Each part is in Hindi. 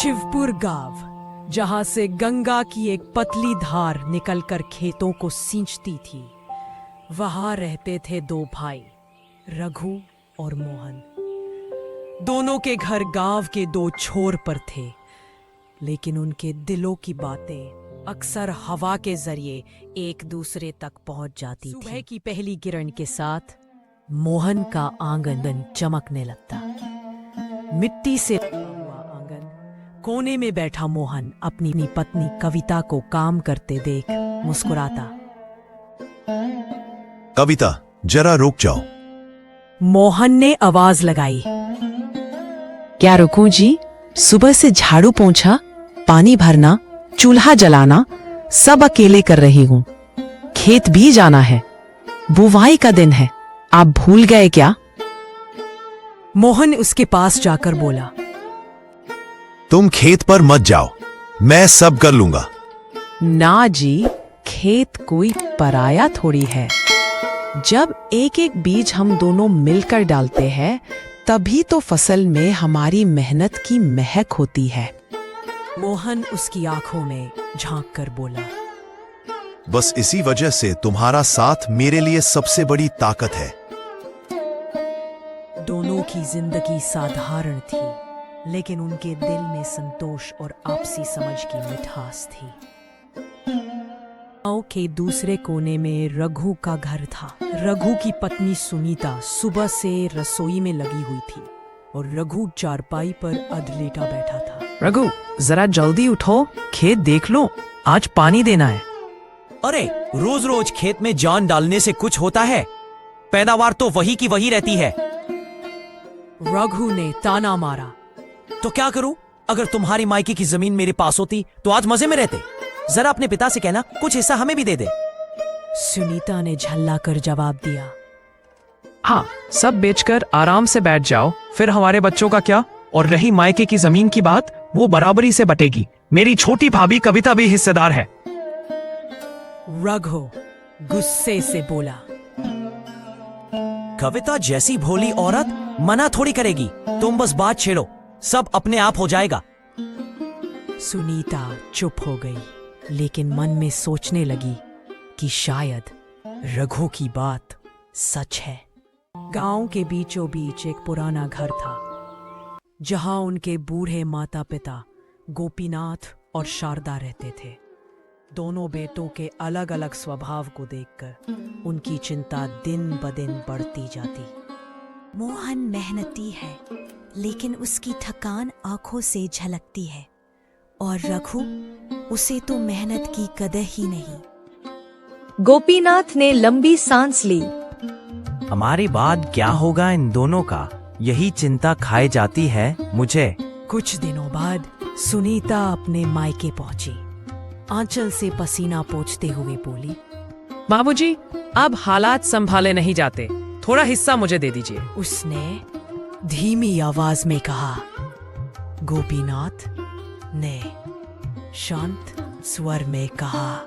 शिवपुर गांव, जहां से गंगा की एक पतली धार निकलकर खेतों को सींचती थी, वहां रहते थे दो भाई, रघु और मोहन। दोनों के घर गांव के दो छोर पर थे, लेकिन उनके दिलों की बातें अक्सर हवा के जरिए एक दूसरे तक पहुंच जाती थी। सुबह की पहली किरण के साथ मोहन का आंगन चमकने लगता। मिट्टी से हुआ आंगन, कोने में बैठा मोहन अपनी पत्नी कविता को काम करते देख मुस्कुराता। कविता, जरा रुक जाओ। मोहन ने आवाज लगाई। क्या रुकूं जी? सुबह से झाड़ू पोंछा, पानी भरना, चूल्हा जलाना सब अकेले कर रही हूँ। खेत भी जाना है, बुवाई का दिन है, आप भूल गए क्या? मोहन उसके पास जाकर बोला, तुम खेत पर मत जाओ, मैं सब कर लूंगा। ना जी, खेत कोई पराया थोड़ी है। जब एक एक बीज हम दोनों मिलकर डालते हैं, तभी तो फसल में हमारी मेहनत की महक होती है। मोहन उसकी आंखों में झांक कर बोला, बस इसी वजह से तुम्हारा साथ मेरे लिए सबसे बड़ी ताकत है। दोनों की जिंदगी साधारण थी, लेकिन उनके दिल में संतोष और आपसी समझ की मिठास थी। गांव के दूसरे कोने में रघु का घर था। रघु की पत्नी सुनीता सुबह से रसोई में लगी हुई थी और रघु चारपाई पर अधलेटा बैठा था। रघु, जरा जल्दी उठो, खेत देख लो, आज पानी देना है। अरे, रोज रोज खेत में जान डालने से कुछ होता है? पैदावार तो वही की वही रहती है। रघु ने ताना मारा। तो क्या करूं? अगर तुम्हारी मायके की जमीन मेरे पास होती तो आज मजे में रहते। जरा अपने पिता से कहना कुछ हिस्सा हमें भी दे दे। सुनीता ने झल्ला कर जवाब दिया, हाँ, सब बेचकर आराम से बैठ जाओ, फिर हमारे बच्चों का क्या? और रही मायके की जमीन की बात, वो बराबरी से बटेगी। मेरी छोटी भाभी कविता भी हिस्सेदार है। रघु गुस्से से बोला, कविता जैसी भोली औरत मना थोड़ी करेगी। तुम बस बात छेड़ो, सब अपने आप हो जाएगा। सुनीता चुप हो गई, लेकिन मन में सोचने लगी कि शायद रघु की बात सच है। गांव के बीचों बीच एक पुराना घर था, जहां उनके बूढ़े माता पिता गोपीनाथ और शारदा रहते थे। दोनों बेटों के अलग अलग स्वभाव को देखकर उनकी चिंता दिन ब दिन बढ़ती जाती। मोहन मेहनती है, लेकिन उसकी थकान आंखों से झलकती है, और रघु, उसे तो मेहनत की कदर ही नहीं। गोपीनाथ ने लंबी सांस ली। हमारे बाद क्या होगा इन दोनों का, यही चिंता खाए जाती है मुझे। कुछ दिनों बाद सुनीता अपने मायके पहुंची। आंचल से पसीना पोंछते हुए बोली, बाबूजी, अब हालात संभाले नहीं जाते, थोड़ा हिस्सा मुझे दे दीजिए। उसने धीमी आवाज में कहा। गोपीनाथ ने शांत स्वर में कहा,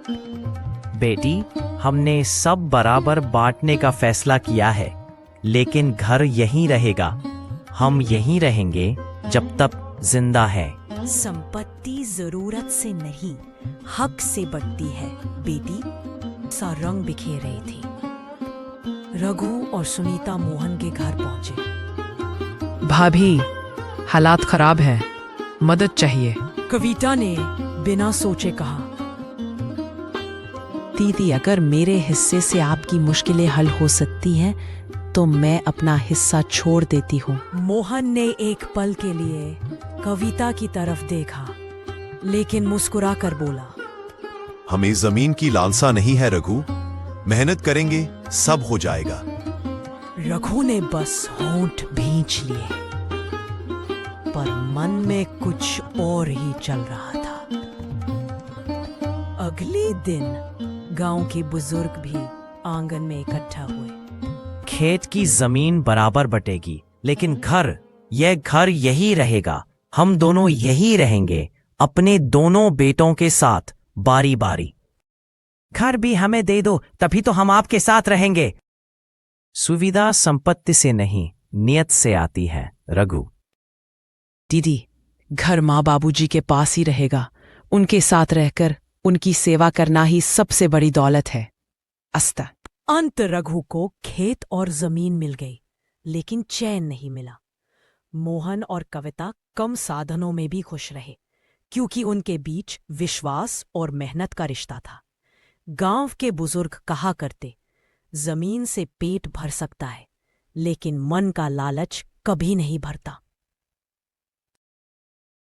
बेटी, हमने सब बराबर बांटने का फैसला किया है, लेकिन घर यहीं रहेगा। हम यहीं रहेंगे जब तक जिंदा है। संपत्ति जरूरत से नहीं, हक से बढ़ती है बेटी। सा रंग बिखेर रही थी। रघु और सुनीता मोहन के घर पहुंचे। भाभी, हालात खराब है, मदद चाहिए। कविता ने बिना सोचे कहा, दीदी, अगर मेरे हिस्से से आपकी मुश्किलें हल हो सकती हैं, तो मैं अपना हिस्सा छोड़ देती हूँ। मोहन ने एक पल के लिए कविता की तरफ देखा, लेकिन मुस्कुरा कर बोला, हमें जमीन की लालसा नहीं है रघु, मेहनत करेंगे सब हो जाएगा। रघु ने बस होंठ भींच लिए, पर मन में कुछ और ही चल रहा था। अगले दिन गांव के बुजुर्ग भी आंगन में इकट्ठा हुए। खेत की जमीन बराबर बटेगी, लेकिन यह घर यही रहेगा। हम दोनों यही रहेंगे, अपने दोनों बेटों के साथ बारी बारी। घर भी हमें दे दो, तभी तो हम आपके साथ रहेंगे। सुविधा संपत्ति से नहीं, नियत से आती है रघु। दीदी, घर माँ बाबूजी के पास ही रहेगा। उनके साथ रहकर उनकी सेवा करना ही सबसे बड़ी दौलत है। अस्ता। अंत रघु को खेत और जमीन मिल गई, लेकिन चैन नहीं मिला। मोहन और कविता कम साधनों में भी खुश रहे, क्योंकि उनके बीच विश्वास और मेहनत का रिश्ता था। गांव के बुजुर्ग कहा करते, जमीन से पेट भर सकता है, लेकिन मन का लालच कभी नहीं भरता।